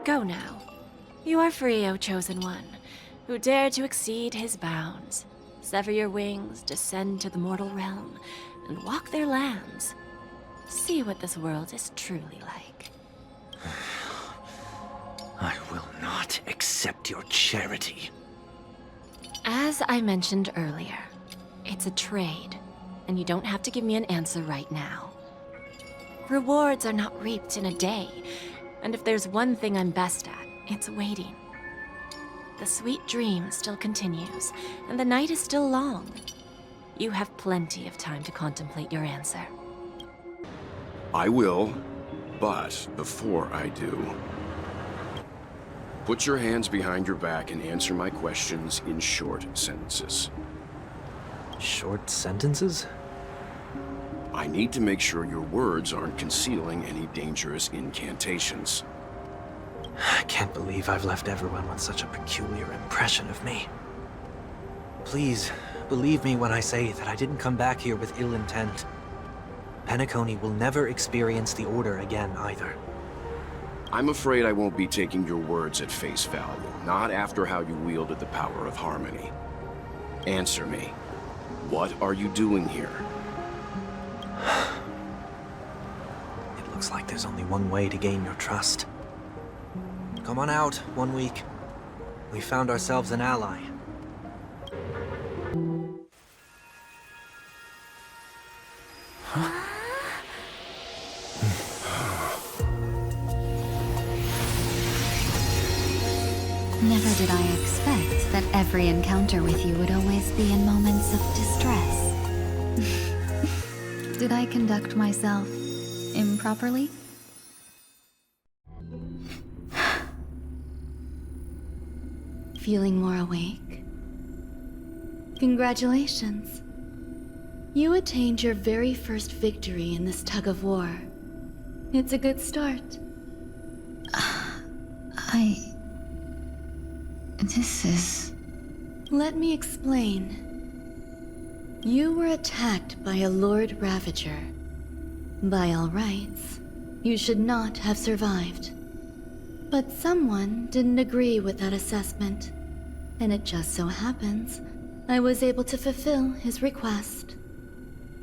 Go now. You are free, O Chosen One, who dare to exceed his bounds. Sever your wings, descend to the mortal realm, and walk their lands. See what this world is truly like. I will not accept your charity. As I mentioned earlier, it's a trade, and you don't have to give me an answer right now. Rewards are not reaped in a day, and if there's one thing I'm best at, it's waiting. The sweet dream still continues, and the night is still long. You have plenty of time to contemplate your answer. I will, but before I do, put your hands behind your back and answer my questions in short sentences. Short sentences? I need to make sure your words aren't concealing any dangerous incantations. I can't believe I've left everyone with such a peculiar impression of me. Please, believe me when I say that I didn't come back here with ill intent. Penacony will never experience the Order again, either. I'm afraid I won't be taking your words at face value, not after how you wielded the power of harmony. Answer me. What are you doing here? It looks like there's only one way to gain your trust. Come on out, 1 week. We found ourselves an ally. Never did I expect that every encounter with you would always be in moments of distress. Did I conduct myself improperly? Feeling more awake? Congratulations. You attained your very first victory in this tug of war. It's a good start. This is... Let me explain. You were attacked by a Lord Ravager. By all rights, you should not have survived. But someone didn't agree with that assessment, and it just so happens I was able to fulfill his request.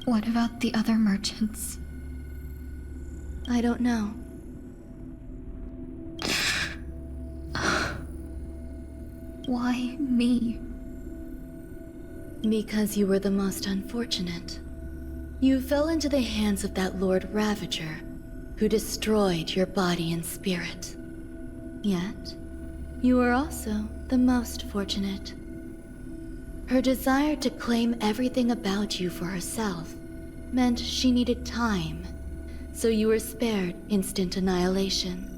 What about the other merchants? I don't know. Why me? Because you were the most unfortunate. You fell into the hands of that Lord Ravager, who destroyed your body and spirit. Yet, you were also the most fortunate. Her desire to claim everything about you for herself meant she needed time, so you were spared instant annihilation.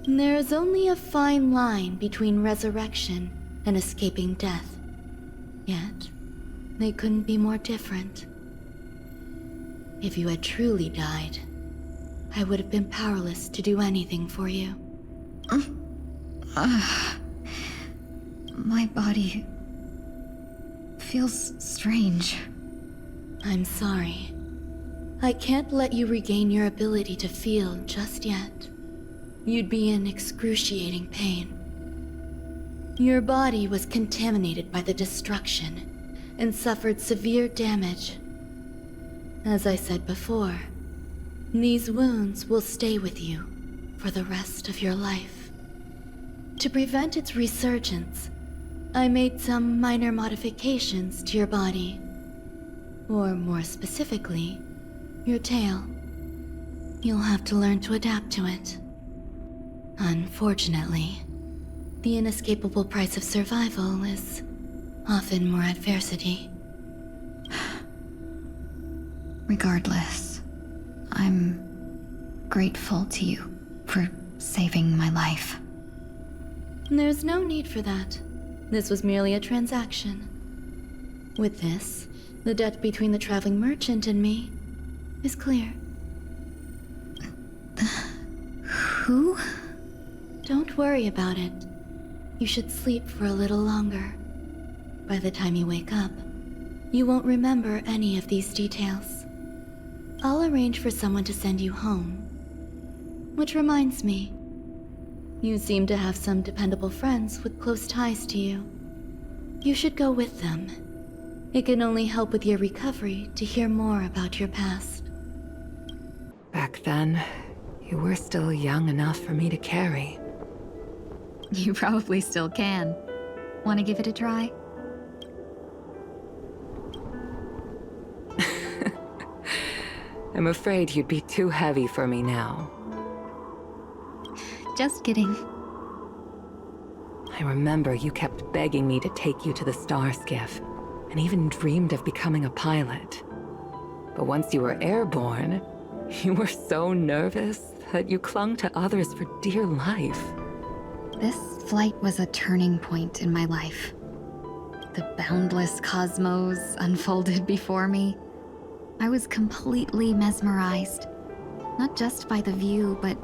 There is only a fine line between resurrection and escaping death. Yet, they couldn't be more different. If you had truly died, I would have been powerless to do anything for you. My body feels strange. I'm sorry. I can't let you regain your ability to feel just yet. You'd be in excruciating pain. Your body was contaminated by the destruction and suffered severe damage. As I said before, these wounds will stay with you for the rest of your life. To prevent its resurgence, I made some minor modifications to your body. Or more specifically, your tail. You'll have to learn to adapt to it. Unfortunately, the inescapable price of survival is often more adversity. Regardless, I'm grateful to you for saving my life. There's no need for that. This was merely a transaction. With this, the debt between the traveling merchant and me is clear. Who? Don't worry about it. You should sleep for a little longer. By the time you wake up, you won't remember any of these details. I'll arrange for someone to send you home. Which reminds me, You seem to have some dependable friends with close ties to you. You should go with them. It can only help with your recovery to hear more about your past. Back then, you were still young enough for me to carry. You probably still can. Want to give it a try? I'm afraid you'd be too heavy for me now. Just kidding. I remember you kept begging me to take you to the star skiff, and even dreamed of becoming a pilot. But once you were airborne, you were so nervous that you clung to others for dear life. This flight was a turning point in my life. The boundless cosmos unfolded before me. I was completely mesmerized, not just by the view, but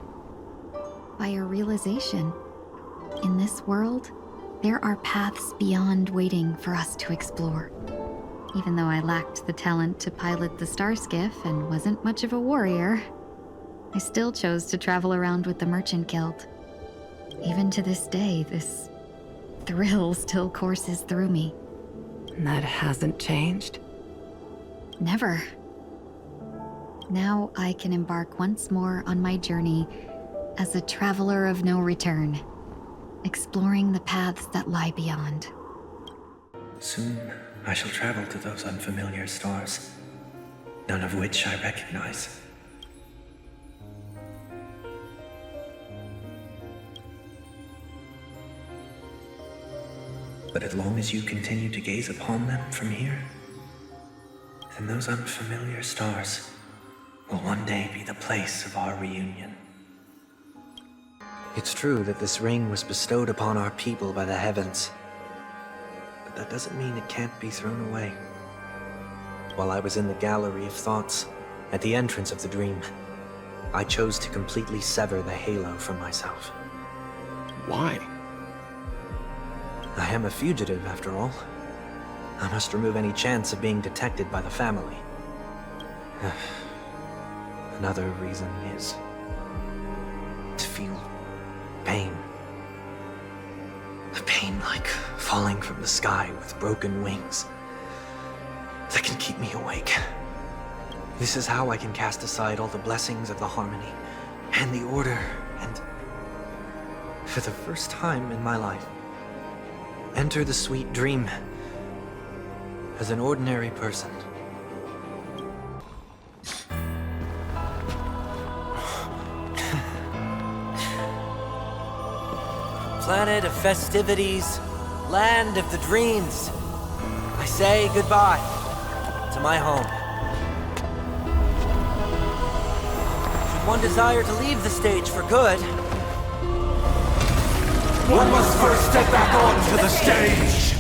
by a realization. In this world, there are paths beyond waiting for us to explore. Even though I lacked the talent to pilot the star skiff and wasn't much of a warrior, I still chose to travel around with the Merchant Guild. Even to this day, this thrill still courses through me. That hasn't changed? Never. Now I can embark once more on my journey as a traveler of no return, exploring the paths that lie beyond. Soon, I shall travel to those unfamiliar stars, none of which I recognize. But as long as you continue to gaze upon them from here, then those unfamiliar stars will one day be the place of our reunion. It's true that this ring was bestowed upon our people by the heavens, but that doesn't mean it can't be thrown away. While I was in the gallery of thoughts, at the entrance of the dream, I chose to completely sever the halo from myself. Why? I am a fugitive, after all. I must remove any chance of being detected by the family. Another reason is to feel pain. A pain like falling from the sky with broken wings that can keep me awake. This is how I can cast aside all the blessings of the harmony and the order and, for the first time in my life, enter the sweet dream as an ordinary person. Planet of festivities, land of the dreams. I say goodbye to my home. Should one desire to leave the stage for good, one must first step back onto the stage!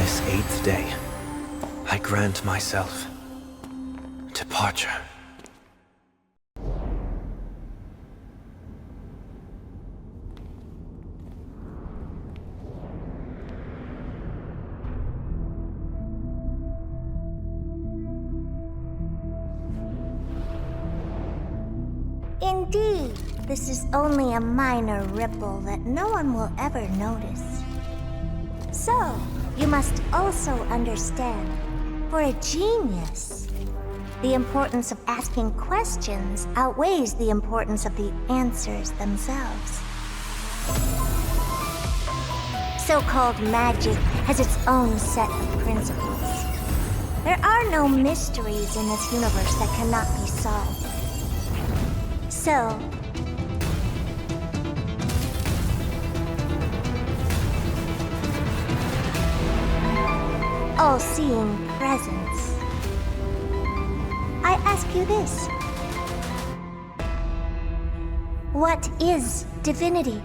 this 8th day, I grant myself departure. Indeed, this is only a minor ripple that no one will ever notice. So, you must also understand, for a genius, the importance of asking questions outweighs the importance of the answers themselves. So-called magic has its own set of principles. There are no mysteries in this universe that cannot be solved. So, all-seeing presence, I ask you this. What is divinity?